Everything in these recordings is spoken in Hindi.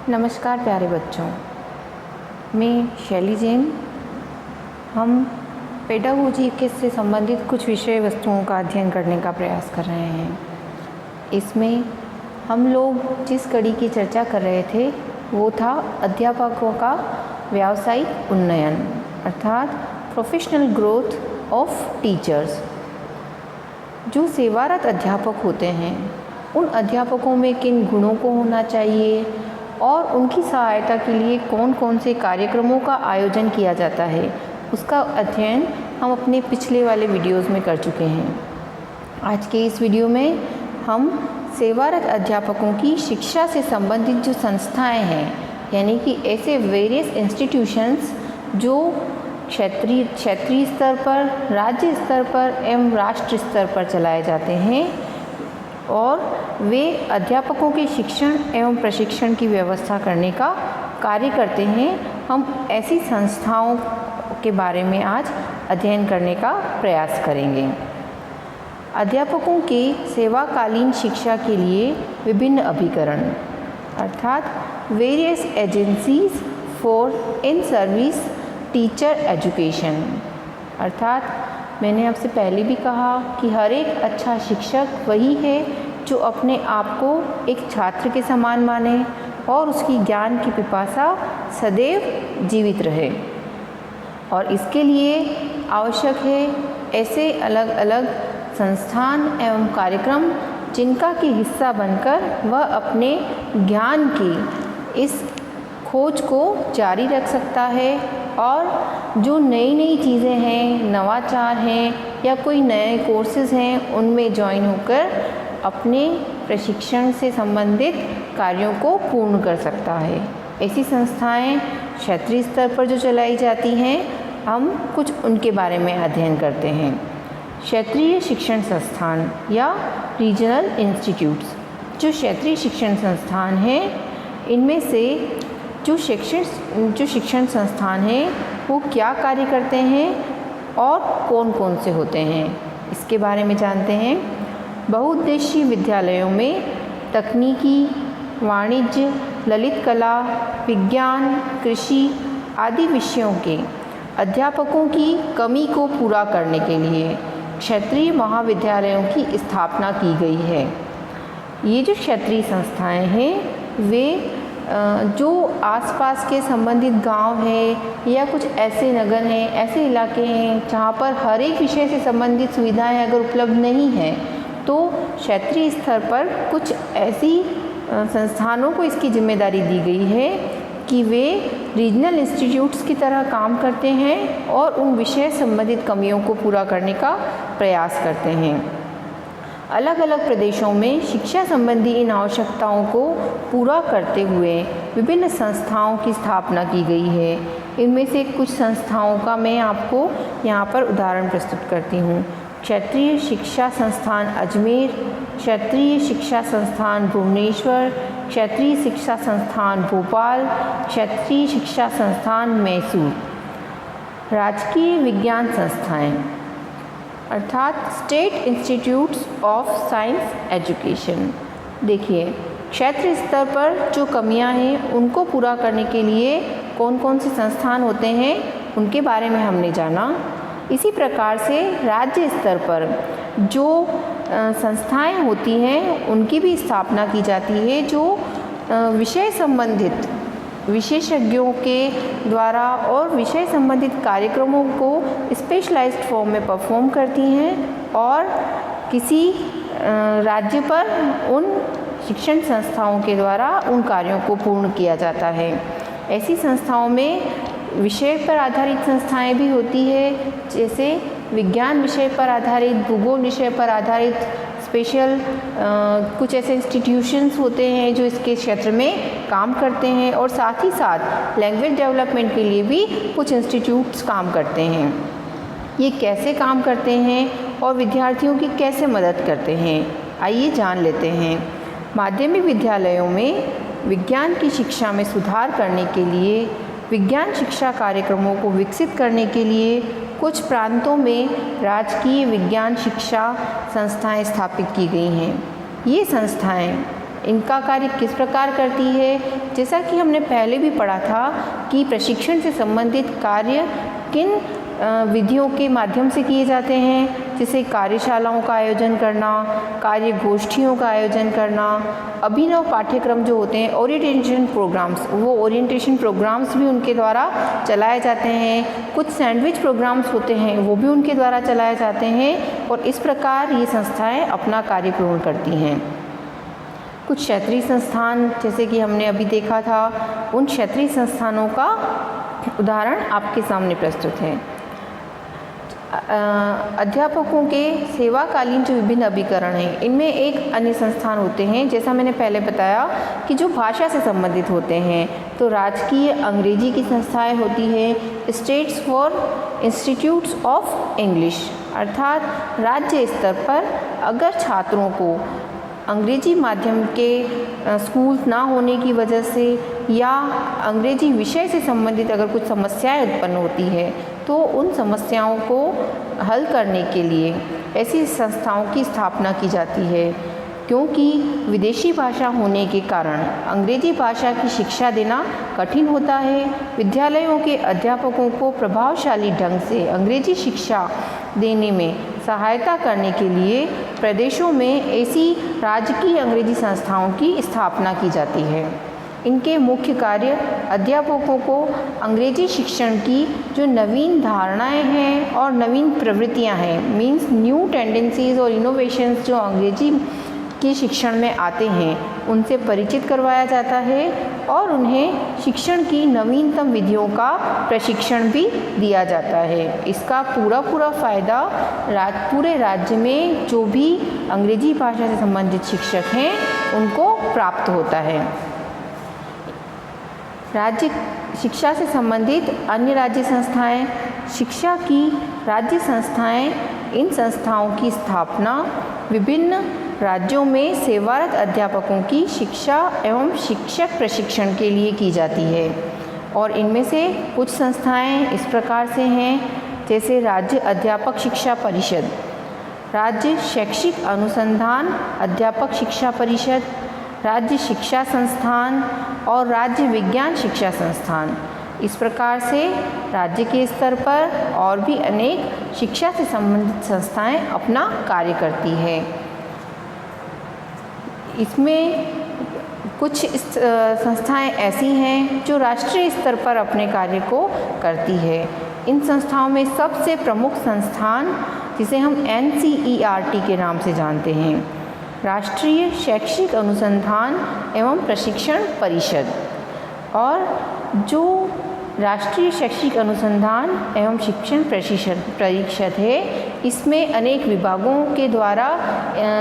नमस्कार प्यारे बच्चों, मैं शैली जैन। हम पेडागोजी के से संबंधित कुछ विषय वस्तुओं का अध्ययन करने का प्रयास कर रहे हैं। इसमें हम लोग जिस कड़ी की चर्चा कर रहे थे वो था अध्यापकों का व्यावसायिक उन्नयन अर्थात प्रोफेशनल ग्रोथ ऑफ टीचर्स। जो सेवारत अध्यापक होते हैं उन अध्यापकों में किन गुणों को होना चाहिए और उनकी सहायता के लिए कौन कौन से कार्यक्रमों का आयोजन किया जाता है, उसका अध्ययन हम अपने पिछले वाले वीडियोस में कर चुके हैं। आज के इस वीडियो में हम सेवारत अध्यापकों की शिक्षा से संबंधित जो संस्थाएं हैं, यानी कि ऐसे वेरियस इंस्टीट्यूशंस जो क्षेत्रीय स्तर पर, राज्य स्तर पर एवं राष्ट्र स्तर पर चलाए जाते हैं और वे अध्यापकों के शिक्षण एवं प्रशिक्षण की व्यवस्था करने का कार्य करते हैं, हम ऐसी संस्थाओं के बारे में आज अध्ययन करने का प्रयास करेंगे। अध्यापकों के सेवाकालीन शिक्षा के लिए विभिन्न अभिकरण अर्थात various agencies for in service teacher education अर्थात मैंने आपसे पहले भी कहा कि हर एक अच्छा शिक्षक वही है जो अपने आप को एक छात्र के समान माने और उसकी ज्ञान की पिपासा सदैव जीवित रहे। और इसके लिए आवश्यक है ऐसे अलग अलग संस्थान एवं कार्यक्रम जिनका कि हिस्सा बनकर वह अपने ज्ञान की इस खोज को जारी रख सकता है और जो नई नई चीज़ें हैं, नवाचार हैं या कोई नए कोर्सेज़ हैं, उनमें ज्वाइन होकर अपने प्रशिक्षण से संबंधित कार्यों को पूर्ण कर सकता है। ऐसी संस्थाएं क्षेत्रीय स्तर पर जो चलाई जाती हैं, हम कुछ उनके बारे में अध्ययन करते हैं। क्षेत्रीय शिक्षण संस्थान या रीजनल इंस्टीट्यूट्स। जो क्षेत्रीय शिक्षण संस्थान हैं, इनमें से जो शिक्षण संस्थान हैं वो क्या कार्य करते हैं और कौन कौन से होते हैं, इसके बारे में जानते हैं। बहुउद्देशीय विद्यालयों में तकनीकी, वाणिज्य, ललित कला, विज्ञान, कृषि आदि विषयों के अध्यापकों की कमी को पूरा करने के लिए क्षेत्रीय महाविद्यालयों की स्थापना की गई है। ये जो क्षेत्रीय संस्थाएं हैं वे जो आसपास के संबंधित गांव है या कुछ ऐसे नगर हैं, ऐसे इलाके हैं जहाँ पर हर एक विषय से संबंधित सुविधाएं अगर उपलब्ध नहीं हैं, तो क्षेत्रीय स्तर पर कुछ ऐसी संस्थानों को इसकी जिम्मेदारी दी गई है कि वे रीजनल इंस्टीट्यूट्स की तरह काम करते हैं और उन विषय संबंधित कमियों को पूरा करने का प्रयास करते हैं। अलग अलग प्रदेशों में शिक्षा संबंधी इन आवश्यकताओं को पूरा करते हुए विभिन्न संस्थाओं की स्थापना की गई है। इनमें से कुछ संस्थाओं का मैं आपको यहाँ पर उदाहरण प्रस्तुत करती हूँ। क्षेत्रीय शिक्षा संस्थान अजमेर, क्षेत्रीय शिक्षा संस्थान भुवनेश्वर, क्षेत्रीय शिक्षा संस्थान भोपाल, क्षेत्रीय शिक्षा संस्थान मैसूर। राजकीय विज्ञान संस्थाएं अर्थात state institutes of science education. देखिए, क्षेत्र स्तर पर जो कमियां हैं उनको पूरा करने के लिए कौन कौन से संस्थान होते हैं उनके बारे में हमने जाना। इसी प्रकार से राज्य स्तर पर जो संस्थाएं होती हैं उनकी भी स्थापना की जाती है, जो विषय संबंधित विशेषज्ञों के द्वारा और विषय संबंधित कार्यक्रमों को स्पेशलाइज्ड फॉर्म में परफॉर्म करती हैं और किसी राज्य पर उन शिक्षण संस्थाओं के द्वारा उन कार्यों को पूर्ण किया जाता है। ऐसी संस्थाओं में विषय पर आधारित संस्थाएं भी होती है, जैसे विज्ञान विषय पर आधारित, भूगोल विषय पर आधारित स्पेशल कुछ ऐसे इंस्टीट्यूशंस होते हैं जो इसके क्षेत्र में काम करते हैं और साथ ही साथ लैंग्वेज डेवलपमेंट के लिए भी कुछ इंस्टीट्यूट्स काम करते हैं। ये कैसे काम करते हैं और विद्यार्थियों की कैसे मदद करते हैं, आइए जान लेते हैं। माध्यमिक विद्यालयों में विज्ञान की शिक्षा में सुधार करने के लिए, विज्ञान शिक्षा कार्यक्रमों को विकसित करने के लिए कुछ प्रांतों में राजकीय विज्ञान शिक्षा संस्थाएं स्थापित की गई हैं। ये संस्थाएं इनका कार्य किस प्रकार करती है? जैसा कि हमने पहले भी पढ़ा था कि प्रशिक्षण से संबंधित कार्य किन विधियों के माध्यम से किए जाते हैं, जैसे कार्यशालाओं का आयोजन करना, कार्य गोष्ठियों का आयोजन करना, अभिनव पाठ्यक्रम जो होते हैं ओरिएंटेशन प्रोग्राम्स, वो ओरिएंटेशन प्रोग्राम्स भी उनके द्वारा चलाए जाते हैं। कुछ सैंडविच प्रोग्राम्स होते हैं वो भी उनके द्वारा चलाए जाते हैं और इस प्रकार ये संस्थाएं अपना कार्य पूर्ण करती हैं। कुछ क्षेत्रीय संस्थान जैसे कि हमने अभी देखा था, उन क्षेत्रीय संस्थानों का उदाहरण आपके सामने प्रस्तुत है। अध्यापकों के सेवाकालीन जो विभिन्न अभिकरण हैं, इनमें एक अन्य संस्थान होते हैं, जैसा मैंने पहले बताया कि जो भाषा से संबंधित होते हैं, तो राजकीय अंग्रेजी की संस्थाएं होती हैं, states for institutes of English, अर्थात राज्य स्तर पर अगर छात्रों को अंग्रेजी माध्यम के स्कूल ना होने की वजह से या अंग्रेजी विषय से संबंधित अगर कुछ समस्याएं उत्पन्न होती है तो उन समस्याओं को हल करने के लिए ऐसी संस्थाओं की स्थापना की जाती है। क्योंकि विदेशी भाषा होने के कारण अंग्रेजी भाषा की शिक्षा देना कठिन होता है। विद्यालयों के अध्यापकों को प्रभावशाली ढंग से अंग्रेजी शिक्षा देने में सहायता करने के लिए प्रदेशों में ऐसी राजकीय अंग्रेजी संस्थाओं की स्थापना की जाती है। इनके मुख्य कार्य अध्यापकों को अंग्रेजी शिक्षण की जो नवीन धारणाएं हैं और नवीन प्रवृत्तियां हैं, मीन्स न्यू टेंडेंसीज और इनोवेशंस जो अंग्रेजी के शिक्षण में आते हैं, उनसे परिचित करवाया जाता है और उन्हें शिक्षण की नवीनतम विधियों का प्रशिक्षण भी दिया जाता है। इसका पूरा फ़ायदा पूरे राज्य में जो भी अंग्रेजी भाषा से संबंधित शिक्षक हैं उनको प्राप्त होता है। राज्य शिक्षा से संबंधित अन्य राज्य संस्थाएं, शिक्षा की राज्य संस्थाएं, इन संस्थाओं की स्थापना विभिन्न राज्यों में सेवारत अध्यापकों की शिक्षा एवं शिक्षक प्रशिक्षण के लिए की जाती है और इनमें से कुछ संस्थाएं इस प्रकार से हैं, जैसे राज्य अध्यापक शिक्षा परिषद, राज्य शैक्षिक अनुसंधान अध्यापक शिक्षा परिषद, राज्य शिक्षा संस्थान और राज्य विज्ञान शिक्षा संस्थान। इस प्रकार से राज्य के स्तर पर और भी अनेक शिक्षा से संबंधित संस्थाएं अपना कार्य करती है। इसमें कुछ संस्थाएं ऐसी हैं जो राष्ट्रीय स्तर पर अपने कार्य को करती है। इन संस्थाओं में सबसे प्रमुख संस्थान जिसे हम NCERT के नाम से जानते हैं, राष्ट्रीय शैक्षिक अनुसंधान एवं प्रशिक्षण परिषद। और जो राष्ट्रीय शैक्षिक अनुसंधान एवं शिक्षण प्रशिक्षण परिषद है, इसमें अनेक विभागों के द्वारा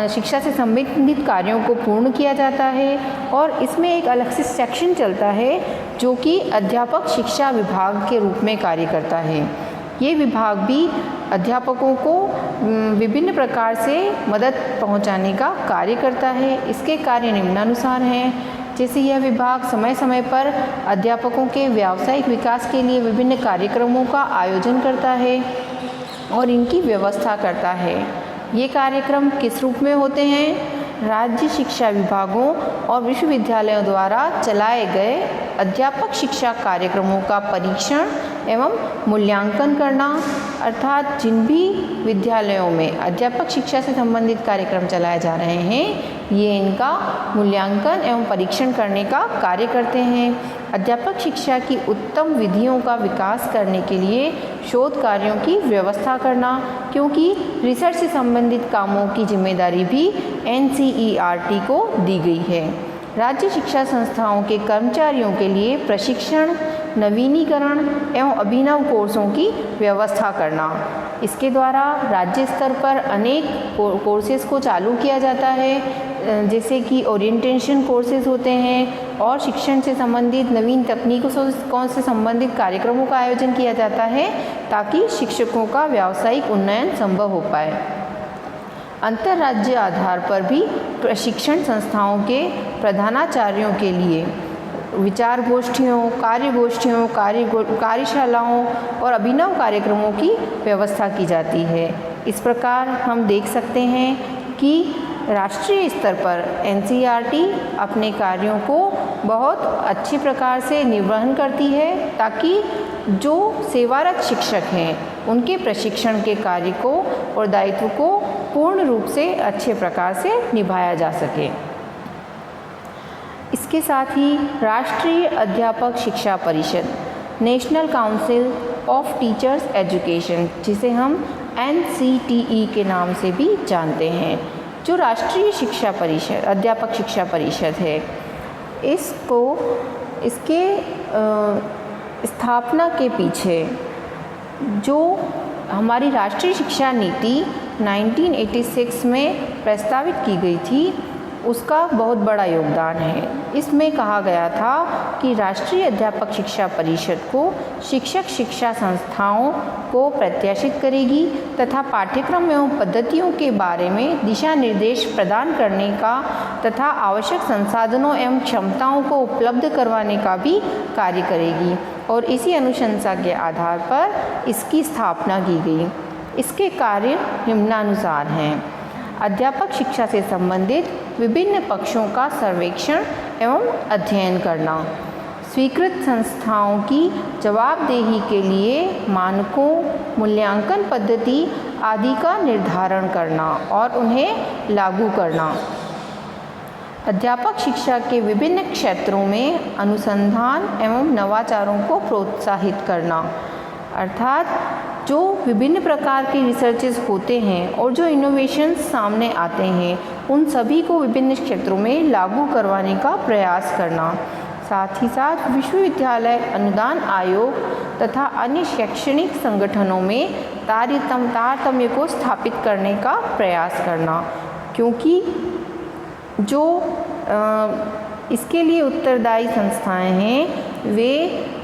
शिक्षा से संबंधित कार्यों को पूर्ण किया जाता है और इसमें एक अलग से सेक्शन चलता है जो कि अध्यापक शिक्षा विभाग के रूप में कार्य करता है। ये विभाग भी अध्यापकों को विभिन्न प्रकार से मदद पहुंचाने का कार्य करता है। इसके कार्य निम्नानुसार हैं, जैसे यह विभाग समय समय पर अध्यापकों के व्यावसायिक विकास के लिए विभिन्न कार्यक्रमों का आयोजन करता है और इनकी व्यवस्था करता है। ये कार्यक्रम किस रूप में होते हैं? राज्य शिक्षा विभागों और विश्वविद्यालयों द्वारा चलाए गए अध्यापक शिक्षा कार्यक्रमों का परीक्षण एवं मूल्यांकन करना, अर्थात जिन भी विद्यालयों में अध्यापक शिक्षा से संबंधित कार्यक्रम चलाए जा रहे हैं, ये इनका मूल्यांकन एवं परीक्षण करने का कार्य करते हैं। अध्यापक शिक्षा की उत्तम विधियों का विकास करने के लिए शोध कार्यों की व्यवस्था करना, क्योंकि रिसर्च से संबंधित कामों की जिम्मेदारी भी NCERT को दी गई है। राज्य शिक्षा संस्थाओं के कर्मचारियों के लिए प्रशिक्षण, नवीनीकरण एवं अभिनव कोर्सों की व्यवस्था करना। इसके द्वारा राज्य स्तर पर अनेक कोर्सेज़ को चालू किया जाता है, जैसे कि ओरिएंटेशन कोर्सेज़ होते हैं और शिक्षण से संबंधित नवीन तकनीकों से संबंधित कार्यक्रमों का आयोजन किया जाता है ताकि शिक्षकों का व्यावसायिक उन्नयन संभव हो पाए। अंतर्राज्य आधार पर भी प्रशिक्षण संस्थाओं के प्रधानाचार्यों के लिए विचार गोष्ठियों, कार्यशालाओं और अभिनव कार्यक्रमों की व्यवस्था की जाती है। इस प्रकार हम देख सकते हैं कि राष्ट्रीय स्तर पर एनसीईआरटी अपने कार्यों को बहुत अच्छी प्रकार से निर्वहन करती है ताकि जो सेवारत शिक्षक हैं उनके प्रशिक्षण के कार्य को और दायित्व को पूर्ण रूप से अच्छे प्रकार से निभाया जा सके। इसके साथ ही राष्ट्रीय अध्यापक शिक्षा परिषद, national council of teachers education, जिसे हम NCTE के नाम से भी जानते हैं, जो राष्ट्रीय शिक्षा परिषद अध्यापक शिक्षा परिषद है, इसके स्थापना के पीछे जो हमारी राष्ट्रीय शिक्षा नीति 1986 में प्रस्तावित की गई थी उसका बहुत बड़ा योगदान है। इसमें कहा गया था कि राष्ट्रीय अध्यापक शिक्षा परिषद को शिक्षक शिक्षा संस्थाओं को प्रत्याशित करेगी तथा पाठ्यक्रम एवं पद्धतियों के बारे में दिशा निर्देश प्रदान करने का तथा आवश्यक संसाधनों एवं क्षमताओं को उपलब्ध करवाने का भी कार्य करेगी और इसी अनुशंसा के आधार पर इसकी स्थापना की गई। इसके कार्य निम्नानुसार हैं। अध्यापक शिक्षा से संबंधित विभिन्न पक्षों का सर्वेक्षण एवं अध्ययन करना, स्वीकृत संस्थाओं की जवाबदेही के लिए मानकों, मूल्यांकन पद्धति आदि का निर्धारण करना और उन्हें लागू करना, अध्यापक शिक्षा के विभिन्न क्षेत्रों में अनुसंधान एवं नवाचारों को प्रोत्साहित करना, अर्थात जो विभिन्न प्रकार के रिसर्चेस होते हैं और जो इनोवेशंस सामने आते हैं उन सभी को विभिन्न क्षेत्रों में लागू करवाने का प्रयास करना, साथ ही साथ विश्वविद्यालय अनुदान आयोग तथा अन्य शैक्षणिक संगठनों में तारतम्य को स्थापित करने का प्रयास करना, क्योंकि जो इसके लिए उत्तरदायी संस्थाएं हैं वे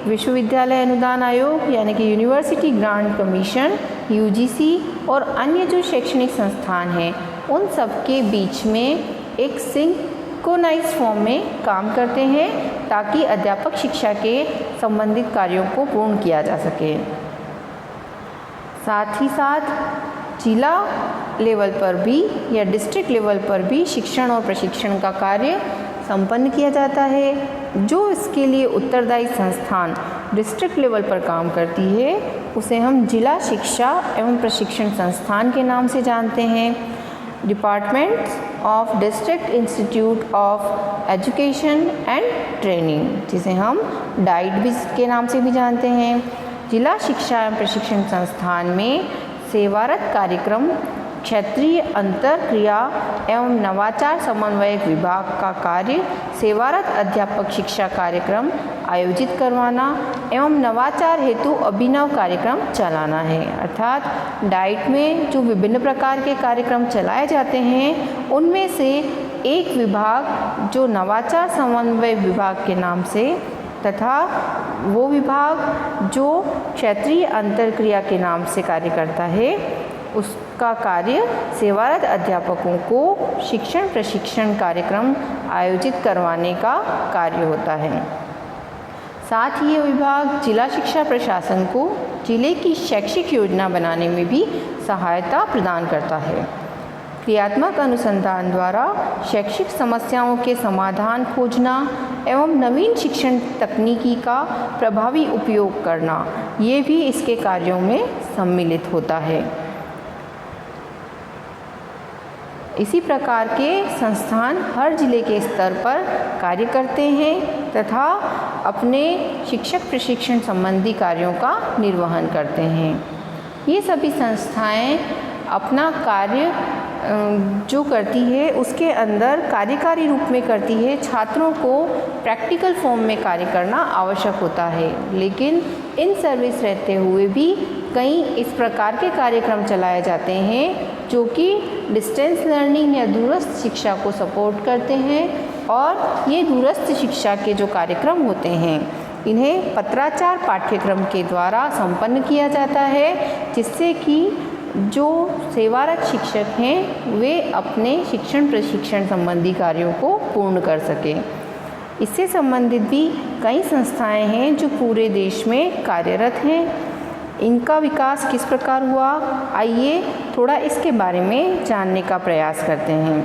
विश्वविद्यालय अनुदान आयोग यानी कि यूनिवर्सिटी ग्रांट कमीशन UGC और अन्य जो शैक्षणिक संस्थान हैं उन सब के बीच में एक सिंक्रोनाइज फॉर्म में काम करते हैं ताकि अध्यापक शिक्षा के संबंधित कार्यों को पूर्ण किया जा सके। साथ ही साथ जिला लेवल पर भी या डिस्ट्रिक्ट लेवल पर भी शिक्षण और प्रशिक्षण का कार्य संपन्न किया जाता है। जो इसके लिए उत्तरदायी संस्थान डिस्ट्रिक्ट लेवल पर काम करती है उसे हम जिला शिक्षा एवं प्रशिक्षण संस्थान के नाम से जानते हैं। Departments of district institute of education and training, जिसे हम डाइट भी के नाम से भी जानते हैं। जिला शिक्षा एवं प्रशिक्षण संस्थान में सेवारत कार्यक्रम, क्षेत्रीय अंतर क्रिया एवं नवाचार समन्वयक विभाग का कार्य सेवारत अध्यापक शिक्षा कार्यक्रम आयोजित करवाना एवं नवाचार हेतु अभिनव कार्यक्रम चलाना है। अर्थात डाइट में जो विभिन्न प्रकार के कार्यक्रम चलाए जाते हैं उनमें से एक विभाग जो नवाचार समन्वय विभाग के नाम से तथा वो विभाग जो क्षेत्रीय अंतर क्रिया के नाम से कार्य करता है उसका कार्य सेवारत अध्यापकों को शिक्षण प्रशिक्षण कार्यक्रम आयोजित करवाने का कार्य होता है। साथ ही यह विभाग जिला शिक्षा प्रशासन को जिले की शैक्षिक योजना बनाने में भी सहायता प्रदान करता है। क्रियात्मक अनुसंधान द्वारा शैक्षिक समस्याओं के समाधान खोजना एवं नवीन शिक्षण तकनीकी का प्रभावी उपयोग करना, ये भी इसके कार्यों में सम्मिलित होता है। इसी प्रकार के संस्थान हर जिले के स्तर पर कार्य करते हैं तथा अपने शिक्षक प्रशिक्षण संबंधी कार्यों का निर्वहन करते हैं। ये सभी संस्थाएं अपना कार्य जो करती है उसके अंदर कार्यकारी रूप में करती है। छात्रों को प्रैक्टिकल फॉर्म में कार्य करना आवश्यक होता है, लेकिन इन सर्विस रहते हुए भी कई इस प्रकार के कार्यक्रम चलाए जाते हैं जो कि डिस्टेंस लर्निंग या दूरस्थ शिक्षा को सपोर्ट करते हैं। और ये दूरस्थ शिक्षा के जो कार्यक्रम होते हैं इन्हें पत्राचार पाठ्यक्रम के द्वारा संपन्न किया जाता है, जिससे कि जो सेवारत शिक्षक हैं वे अपने शिक्षण प्रशिक्षण संबंधी कार्यों को पूर्ण कर सकें। इससे संबंधित भी कई संस्थाएं हैं जो पूरे देश में कार्यरत हैं। इनका विकास किस प्रकार हुआ, आइए थोड़ा इसके बारे में जानने का प्रयास करते हैं।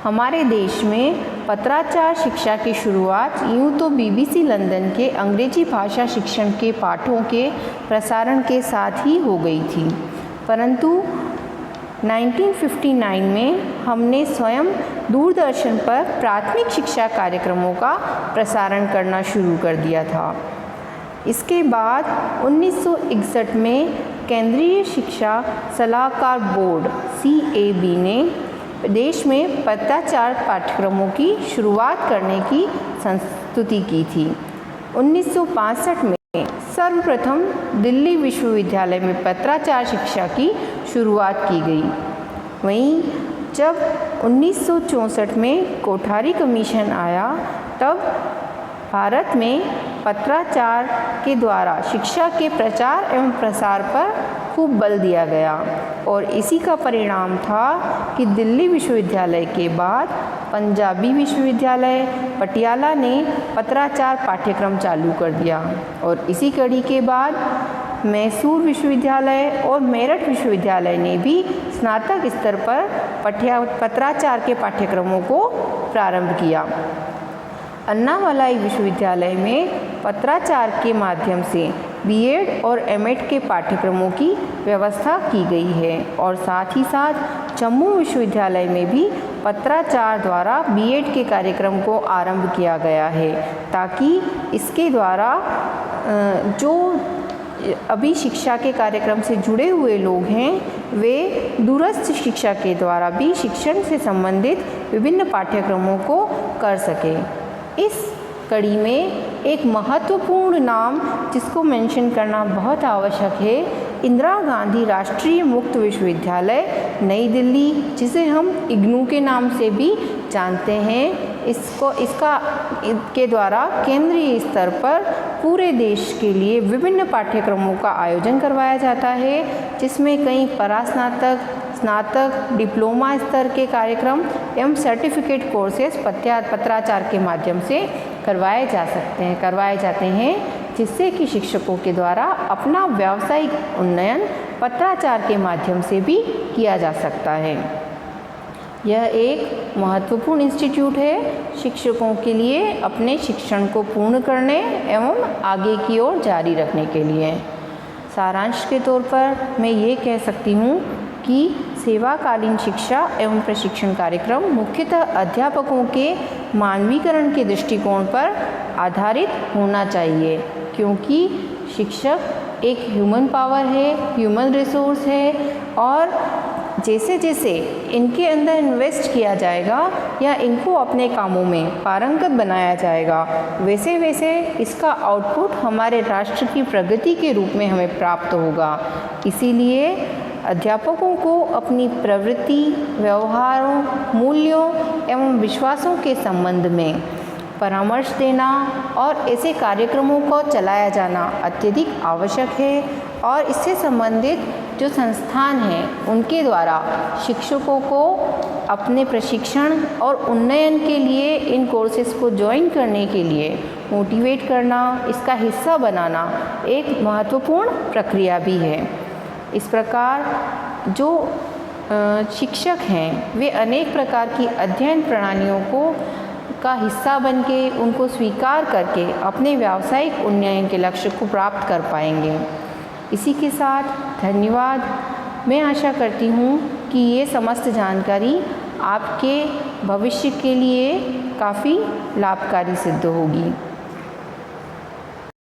हमारे देश में पत्राचार शिक्षा की शुरुआत यूँ तो BBC लंदन के अंग्रेजी भाषा शिक्षण के पाठों के प्रसारण के साथ ही हो गई थी, परंतु 1959 में हमने स्वयं दूरदर्शन पर प्राथमिक शिक्षा कार्यक्रमों का प्रसारण करना शुरू कर दिया था। इसके बाद 1961 में केंद्रीय शिक्षा सलाहकार बोर्ड CAB ने देश में पत्राचार पाठ्यक्रमों की शुरुआत करने की संस्तुति की थी। 1965 में सर्वप्रथम दिल्ली विश्वविद्यालय में पत्राचार शिक्षा की शुरुआत की गई। वहीं जब 1964 में कोठारी कमीशन आया, तब भारत में पत्राचार के द्वारा शिक्षा के प्रचार एवं प्रसार पर खूब बल दिया गया और इसी का परिणाम था कि दिल्ली विश्वविद्यालय के बाद पंजाबी विश्वविद्यालय पटियाला ने पत्राचार पाठ्यक्रम चालू कर दिया और इसी कड़ी के बाद मैसूर विश्वविद्यालय और मेरठ विश्वविद्यालय ने भी स्नातक स्तर पर पत्राचार के पाठ्यक्रमों को प्रारंभ किया। अन्नामलाई विश्वविद्यालय में पत्राचार के माध्यम से B.Ed और M.Ed के पाठ्यक्रमों की व्यवस्था की गई है और साथ ही साथ जम्मू विश्वविद्यालय में भी पत्राचार द्वारा B.Ed के कार्यक्रम को आरंभ किया गया है, ताकि इसके द्वारा जो अभी शिक्षा के कार्यक्रम से जुड़े हुए लोग हैं वे दूरस्थ शिक्षा के द्वारा भी शिक्षण से संबंधित विभिन्न पाठ्यक्रमों को कर सकें। इस कड़ी में एक महत्वपूर्ण नाम जिसको मेंशन करना बहुत आवश्यक है, इंदिरा गांधी राष्ट्रीय मुक्त विश्वविद्यालय नई दिल्ली, जिसे हम इग्नू के नाम से भी जानते हैं। इसके द्वारा केंद्रीय स्तर पर पूरे देश के लिए विभिन्न पाठ्यक्रमों का आयोजन करवाया जाता है, जिसमें कई परास्नातक, स्नातक, डिप्लोमा स्तर के कार्यक्रम एवं सर्टिफिकेट कोर्सेज पत्राचार के माध्यम से करवाए जाते हैं, जिससे कि शिक्षकों के द्वारा अपना व्यावसायिक उन्नयन पत्राचार के माध्यम से भी किया जा सकता है। यह एक महत्वपूर्ण इंस्टीट्यूट है शिक्षकों के लिए अपने शिक्षण को पूर्ण करने एवं आगे की ओर जारी रखने के लिए। सारांश के तौर पर मैं ये कह सकती हूँ कि सेवाकालीन शिक्षा एवं प्रशिक्षण कार्यक्रम मुख्यतः अध्यापकों के मानवीकरण के दृष्टिकोण पर आधारित होना चाहिए, क्योंकि शिक्षक एक ह्यूमन पावर है, ह्यूमन रिसोर्स है और जैसे जैसे इनके अंदर इन्वेस्ट किया जाएगा या इनको अपने कामों में पारंगत बनाया जाएगा, वैसे वैसे इसका आउटपुट हमारे राष्ट्र की प्रगति के रूप में हमें प्राप्त होगा। इसीलिए अध्यापकों को अपनी प्रवृत्ति, व्यवहारों, मूल्यों एवं विश्वासों के संबंध में परामर्श देना और ऐसे कार्यक्रमों को चलाया जाना अत्यधिक आवश्यक है और इससे संबंधित जो संस्थान हैं उनके द्वारा शिक्षकों को अपने प्रशिक्षण और उन्नयन के लिए इन कोर्सेज़ को ज्वाइन करने के लिए मोटिवेट करना, इसका हिस्सा बनाना एक महत्वपूर्ण प्रक्रिया भी है। इस प्रकार जो शिक्षक हैं वे अनेक प्रकार की अध्ययन प्रणालियों का हिस्सा बन के उनको स्वीकार करके अपने व्यावसायिक उन्नयन के लक्ष्य को प्राप्त कर पाएंगे। इसी के साथ धन्यवाद। मैं आशा करती हूँ कि ये समस्त जानकारी आपके भविष्य के लिए काफ़ी लाभकारी सिद्ध होगी।